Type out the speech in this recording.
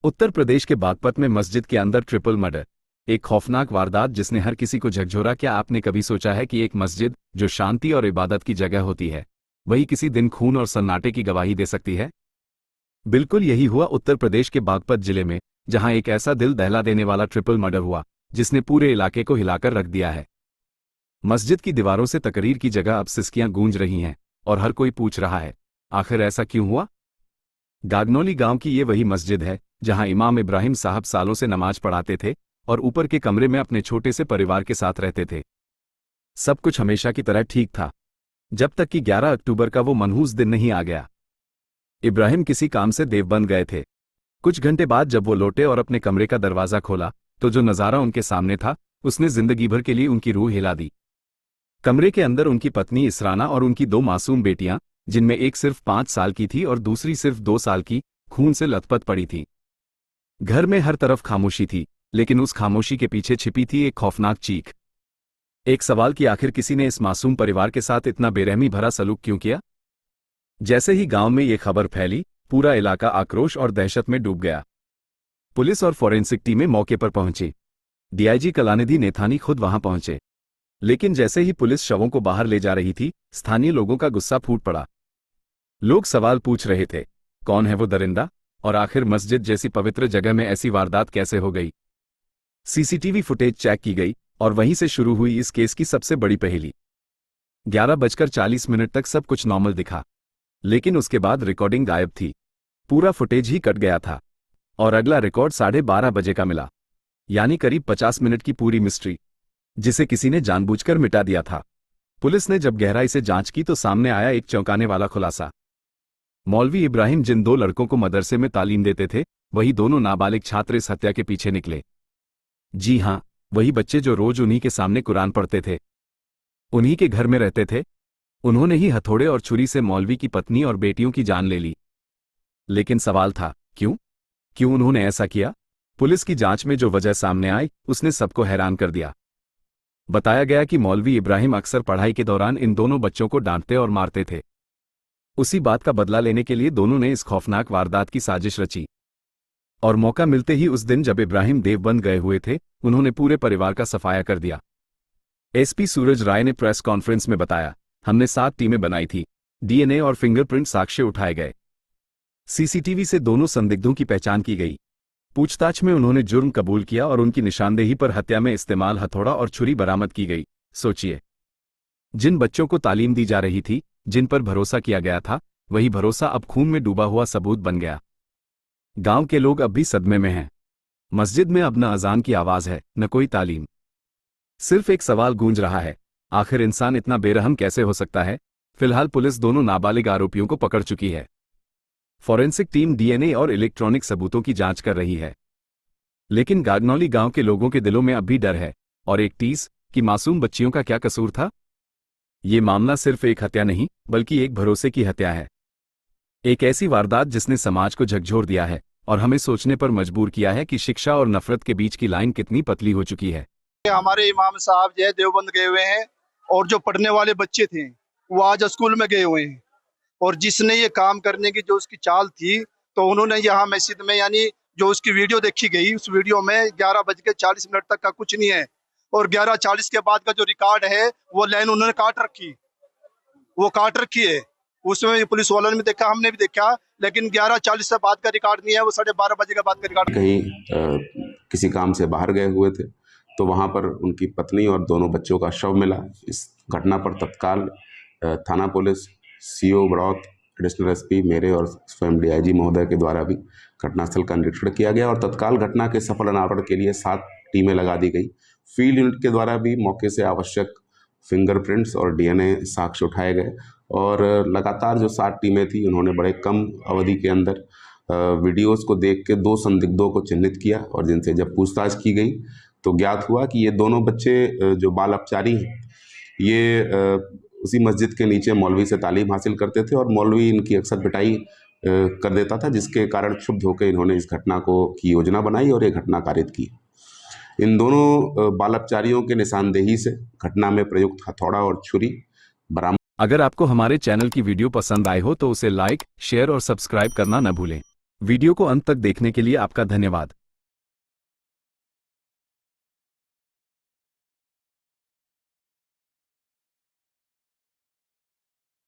उत्तर प्रदेश के बागपत में मस्जिद के अंदर ट्रिपल मर्डर। एक खौफनाक वारदात जिसने हर किसी को झकझोरा। क्या आपने कभी सोचा है कि एक मस्जिद जो शांति और इबादत की जगह होती है, वही किसी दिन खून और सन्नाटे की गवाही दे सकती है? बिल्कुल यही हुआ उत्तर प्रदेश के बागपत जिले में, जहां एक ऐसा दिल दहला देने वाला ट्रिपल मर्डर हुआ जिसने पूरे इलाके को हिलाकर रख दिया है। मस्जिद की दीवारों से तकरीर की जगह अब सिसकियां गूंज रही हैं और हर कोई पूछ रहा है, आखिर ऐसा क्यों हुआ? गागनौली गांव की ये वही मस्जिद है जहां इमाम इब्राहिम साहब सालों से नमाज पढ़ाते थे और ऊपर के कमरे में अपने छोटे से परिवार के साथ रहते थे। सब कुछ हमेशा की तरह ठीक था, जब तक कि 11 अक्टूबर का वो मनहूस दिन नहीं आ गया। इब्राहिम किसी काम से देवबंद गए थे। कुछ घंटे बाद जब वो लौटे और अपने कमरे का दरवाजा खोला, तो जो नज़ारा उनके सामने था उसने जिंदगी भर के लिए उनकी रूह हिला दी। कमरे के अंदर उनकी पत्नी इसराना और उनकी 2 मासूम बेटियां, जिनमें एक सिर्फ 5 साल की थी और दूसरी सिर्फ 2 साल की, खून से लथपथ पड़ी थी। घर में हर तरफ खामोशी थी, लेकिन उस खामोशी के पीछे छिपी थी एक खौफनाक चीख। एक सवाल कि आखिर किसी ने इस मासूम परिवार के साथ इतना बेरहमी भरा सलूक क्यों किया? जैसे ही गांव में ये खबर फैली, पूरा इलाका आक्रोश और दहशत में डूब गया। पुलिस और फॉरेंसिक टीमें मौके पर पहुंची। डीआईजी कलानिधि नेथानी खुद वहां पहुंचे। लेकिन जैसे ही पुलिस शवों को बाहर ले जा रही थी, स्थानीय लोगों का गुस्सा फूट पड़ा। लोग सवाल पूछ रहे थे, कौन है वो दरिंदा, और आखिर मस्जिद जैसी पवित्र जगह में ऐसी वारदात कैसे हो गई? सीसीटीवी फुटेज चेक की गई और वहीं से शुरू हुई इस केस की सबसे बड़ी पहेली। 11:40 तक सब कुछ नॉर्मल दिखा, लेकिन उसके बाद रिकॉर्डिंग गायब थी। पूरा फुटेज ही कट गया था और अगला रिकॉर्ड 12:30 बजे का मिला, यानी करीब 50 मिनट की पूरी मिस्ट्री, जिसे किसी ने जानबूझकर मिटा दिया था। पुलिस ने जब गहराई से जांच की तो सामने आया एक चौंकाने वाला खुलासा। मौलवी इब्राहिम जिन 2 लड़कों को मदरसे में तालीम देते थे, वही दोनों नाबालिग छात्र इस हत्या के पीछे निकले। जी हां, वही बच्चे जो रोज उन्हीं के सामने कुरान पढ़ते थे, उन्हीं के घर में रहते थे। उन्होंने ही हथौड़े और छुरी से मौलवी की पत्नी और बेटियों की जान ले ली। लेकिन सवाल था, क्यों उन्होंने ऐसा किया? पुलिस की जांच में जो वजह सामने आई, उसने सबको हैरान कर दिया। बताया गया कि मौलवी इब्राहिम अक्सर पढ़ाई के दौरान इन दोनों बच्चों को डांटते और मारते थे। उसी बात का बदला लेने के लिए दोनों ने इस खौफनाक वारदात की साजिश रची। और मौका मिलते ही उस दिन जब इब्राहिम देवबंद गए हुए थे, उन्होंने पूरे परिवार का सफाया कर दिया। एसपी सूरज राय ने प्रेस कॉन्फ्रेंस में बताया, हमने 7 टीमें बनाई थी। डीएनए और फिंगरप्रिंट साक्ष्य उठाए गए। सीसीटीवी से दोनों संदिग्धों की पहचान की गई। पूछताछ में उन्होंने जुर्म कबूल किया और उनकी निशानदेही पर हत्या में इस्तेमाल हथौड़ा और छुरी बरामद की गई। सोचिए, जिन बच्चों को तालीम दी जा रही थी, जिन पर भरोसा किया गया था, वही भरोसा अब खून में डूबा हुआ सबूत बन गया। गांव के लोग अब भी सदमे में हैं। मस्जिद में अब न अजान की आवाज है, न कोई तालीम। सिर्फ एक सवाल गूंज रहा है, आखिर इंसान इतना बेरहम कैसे हो सकता है? फिलहाल पुलिस दोनों नाबालिग आरोपियों को पकड़ चुकी है। फॉरेंसिक टीम डीएनए और इलेक्ट्रॉनिक सबूतों की जांच कर रही है। लेकिन गागनौली गांव के लोगों के दिलों में अब भी डर है। और एक टीस कि मासूम बच्चियों का क्या कसूर था? ये मामला सिर्फ एक हत्या नहीं, बल्कि एक भरोसे की हत्या है। एक ऐसी वारदात जिसने समाज को झकझोर दिया है और हमें सोचने पर मजबूर किया है कि शिक्षा और नफरत के बीच की लाइन कितनी पतली हो चुकी है। हमारे इमाम साहब जो है देवबंद गए हुए हैं और जो पढ़ने वाले बच्चे थे वो आज स्कूल में गए हुए हैं। और जिसने ये काम करने की जो उसकी चाल थी, तो उन्होंने यहाँ मस्जिद में, यानी जो उसकी वीडियो देखी गई, उस वीडियो में 11:40 तक का कुछ नहीं है और 11:40 के बाद का जो रिकॉर्ड है वो लाइन उन्होंने काट रखी है। उसमें पुलिस वालों ने भी देखा, हमने भी देखा, लेकिन 11:40 से बाद का रिकॉर्ड नहीं है, वो 12:30 बजे के बाद का रिकॉर्ड। कहीं किसी काम से बाहर गए हुए थे, तो वहां पर उनकी पत्नी और दोनों बच्चों का शव मिला। इस घटना पर तत्काल थाना police, CO Baraut, additional SP मेरे और स्वयं डीआईजी महोदय के द्वारा भी घटनास्थल का निरीक्षण किया गया और तत्काल घटना के सफल अनावरण के लिए 7 टीमें लगा दी गई। फील्ड यूनिट के द्वारा भी मौके से आवश्यक फिंगरप्रिंट्स और डीएनए साक्ष्य उठाए गए और लगातार जो 7 टीमें थी, उन्होंने बड़े कम अवधि के अंदर वीडियोस को देख के 2 संदिग्धों को चिन्हित किया और जिनसे जब पूछताछ की गई तो ज्ञात हुआ कि ये दोनों बच्चे जो बाल अपचारी हैं, ये उसी मस्जिद के नीचे मौलवी से तालीम हासिल करते थे और मौलवी इनकी अक्सर पिटाई कर देता था, जिसके कारण क्षुब्ध होकर इन्होंने इस घटना की योजना बनाई और ये घटना कारित की। इन दोनों बाल अपचारियों के निशानदेही से घटना में प्रयुक्त हथौड़ा और छुरी बरामद। अगर आपको हमारे चैनल की वीडियो पसंद आई हो तो उसे लाइक, शेयर और सब्सक्राइब करना न भूलें। वीडियो को अंत तक देखने के लिए आपका धन्यवाद।